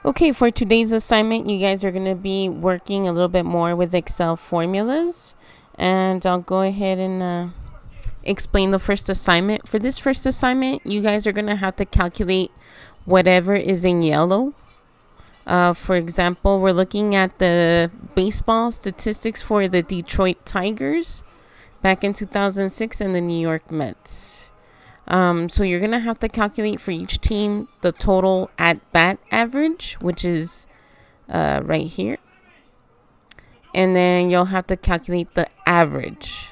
Okay, for today's assignment, you guys are going to be working a little bit more with Excel formulas. And I'll go ahead and explain the first assignment. For this first assignment, you guys are going to have to calculate whatever is in yellow. For example, we're looking at the baseball statistics for the Detroit Tigers back in 2006 and the New York Mets. So you're going to have to calculate for each team the total at-bat average, which is right here. And then you'll have to calculate the average.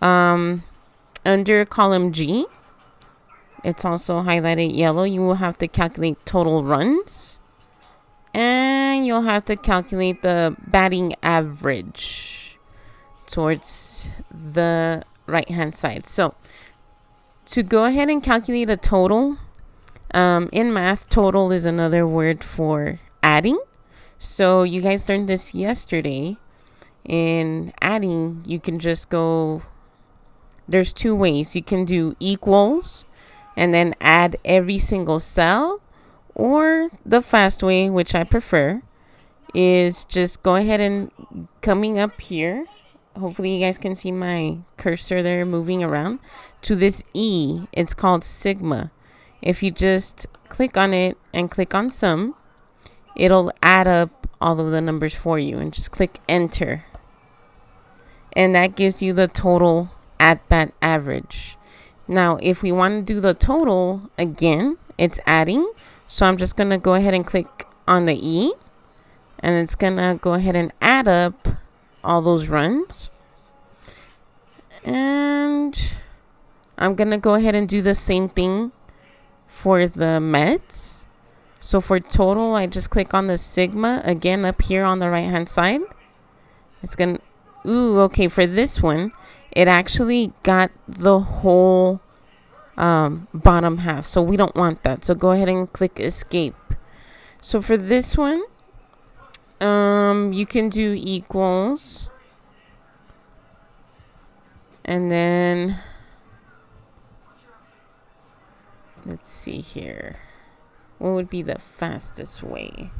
Under column G, it's also highlighted yellow. You will have to calculate total runs. And you'll have to calculate the batting average towards the right-hand side. So to go ahead and calculate a total, in math, total is another word for adding. So you guys learned this yesterday. In adding, you can just go, there's two ways. You can do equals and then add every single cell, or the fast way, which I prefer, is just go ahead and coming up here. Hopefully you guys can see my cursor there moving around to this E. It's called sigma. If you just click on it and click on sum, it'll add up all of the numbers for you, and just click enter. And that gives you the total at-bat average. Now, if we want to do the total again, it's adding. So I'm just going to go ahead and click on the E, and it's going to go ahead and add up all those runs. And I'm going to go ahead and do the same thing for the Mets. So for total, I just click on the sigma again up here on the right hand side. It's going to, okay, for this one, it actually got the whole bottom half. So we don't want that. So go ahead and click escape. So for this one, you can do equals. And then, let's see here. What would be the fastest way?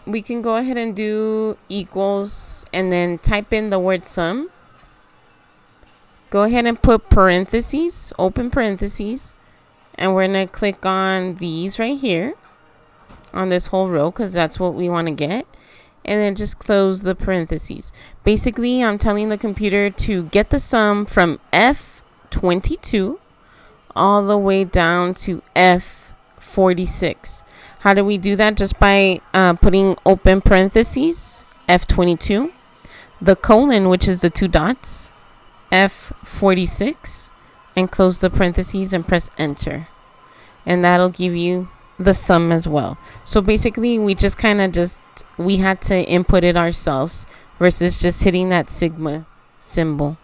We can go ahead and do equals and then type in the word sum. Go ahead and put parentheses, open parentheses. And we're going to click on these right here on this whole row, because that's what we want to get. And then just close the parentheses. Basically, I'm telling the computer to get the sum from F22 all the way down to F46. How do we do that? Just by putting open parentheses, F22, the colon, which is the two dots, F46, and close the parentheses and press enter. And that'll give you the sum as well. So basically, we just we had to input it ourselves versus just hitting that sigma symbol.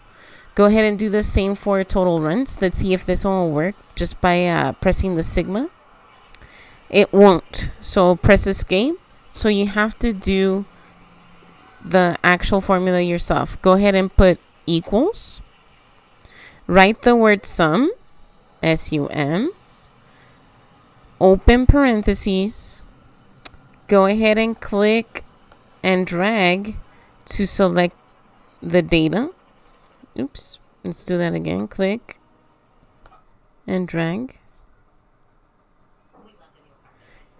Go ahead and do the same for total runs. Let's see if this one will work just by pressing the sigma. It won't. So press escape. So you have to do the actual formula yourself. Go ahead and put equals. Write the word sum, S-U-M. Open parentheses. Go ahead and click and drag to select the data. Oops, let's do that again. Click and drag.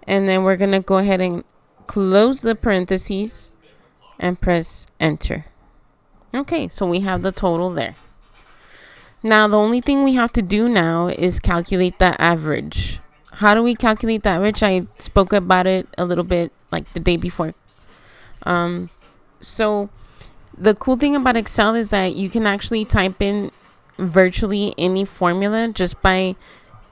And then we're going to go ahead and close the parentheses and press enter. Okay, so we have the total there. Now, the only thing we have to do now is calculate the average. How do we calculate the average? I spoke about it a little bit like the day before. So the cool thing about Excel is that you can actually type in virtually any formula just by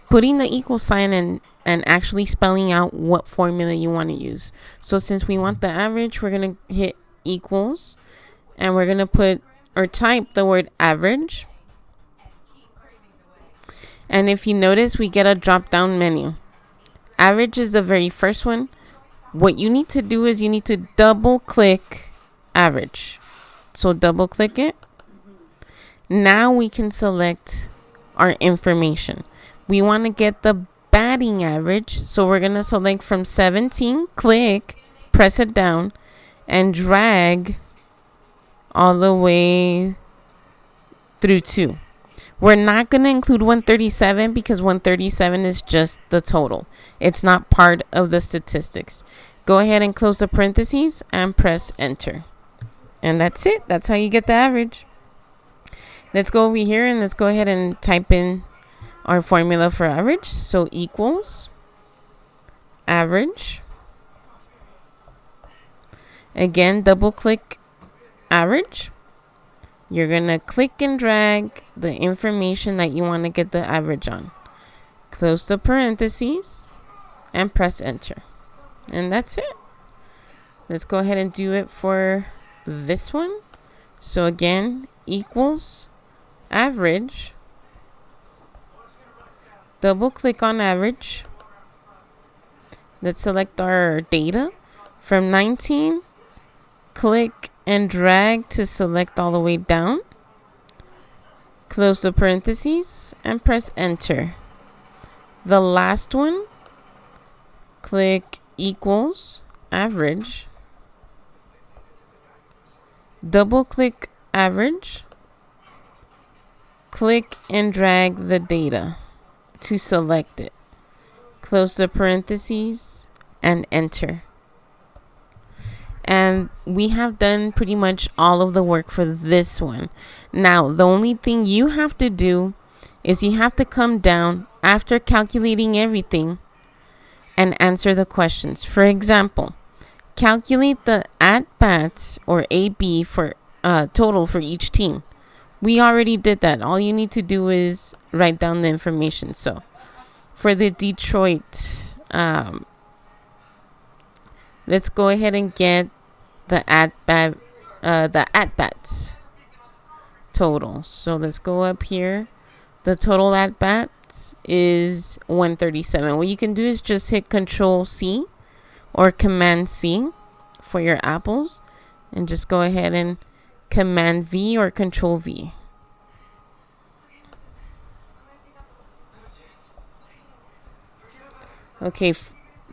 putting the equal sign and actually spelling out what formula you want to use. So since we want the average, we're going to hit equals, and we're going to put or type the word average. And if you notice, we get a drop down menu. Average is the very first one. What you need to do is you need to double click average. So double click it. Now we can select our information. We want to get the batting average. So we're going to select from 17, click, press it down, and drag all the way through 2. We're not going to include 137 because 137 is just the total. It's not part of the statistics. Go ahead and close the parentheses and press enter. And that's it. That's how you get the average. Let's go over here and let's go ahead and type in our formula for average. So equals average. Again, double click average. You're going to click and drag the information that you want to get the average on. Close the parentheses and press enter. And that's it. Let's go ahead and do it for this one. So again, equals average. Double click on average. Let's select our data. From 19, click and drag to select all the way down. Close the parentheses and press enter. The last one, click equals average. Double click average. Click and drag the data to select it. Close the parentheses and enter. And we have done pretty much all of the work for this one. Now, the only thing you have to do is you have to come down after calculating everything and answer the questions. For example, calculate the at-bats or AB for total for each team. We already did that. All you need to do is write down the information. So for the Detroit, let's go ahead and get the at-bats total. So let's go up here. The total at-bats is 137. What you can do is just hit Control C or Command C for your apples, and just go ahead and Command V or Control V. Okay,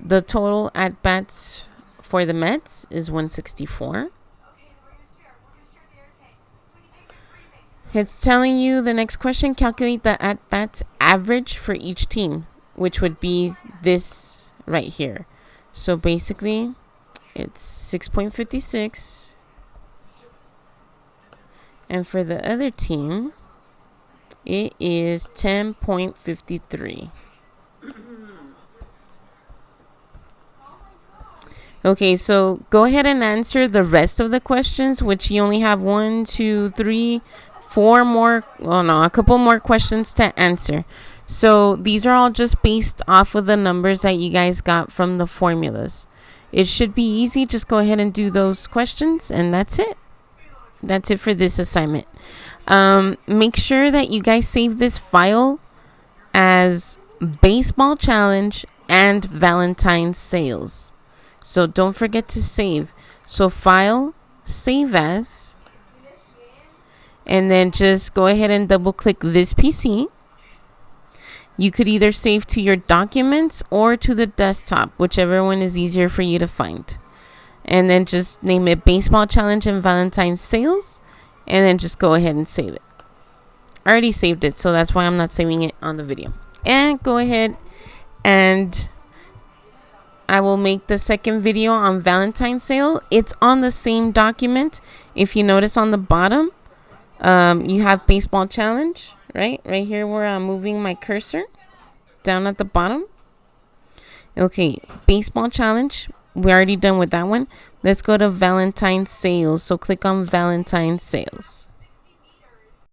the total at-bats for the Mets is 164. It's telling you the next question, calculate the at-bats average for each team, which would be this right here. So basically, it's 6.56. And for the other team, it is 10.53. Okay, so go ahead and answer the rest of the questions, which you only have 1, 2, 3, 4 more. Well, no, a couple more questions to answer. So these are all just based off of the numbers that you guys got from the formulas. It should be easy. Just go ahead and do those questions, and that's it. That's it for this assignment. Make sure that you guys save this file as baseball challenge and Valentine's sales. So don't forget to save. So file, save as, and then just go ahead and double click this PC. You could either save to your documents or to the desktop, whichever one is easier for you to find. And then just name it Baseball Challenge and Valentine's Sales, and then just go ahead and save it. I already saved it, so that's why I'm not saving it on the video. And go ahead and I will make the second video on Valentine's sale. It's on the same document. If you notice on the bottom, you have Baseball Challenge, right here where I'm moving my cursor down at the bottom. Okay, Baseball Challenge, we're already done with that one. Let's go to Valentine's sales. So click on Valentine's sales.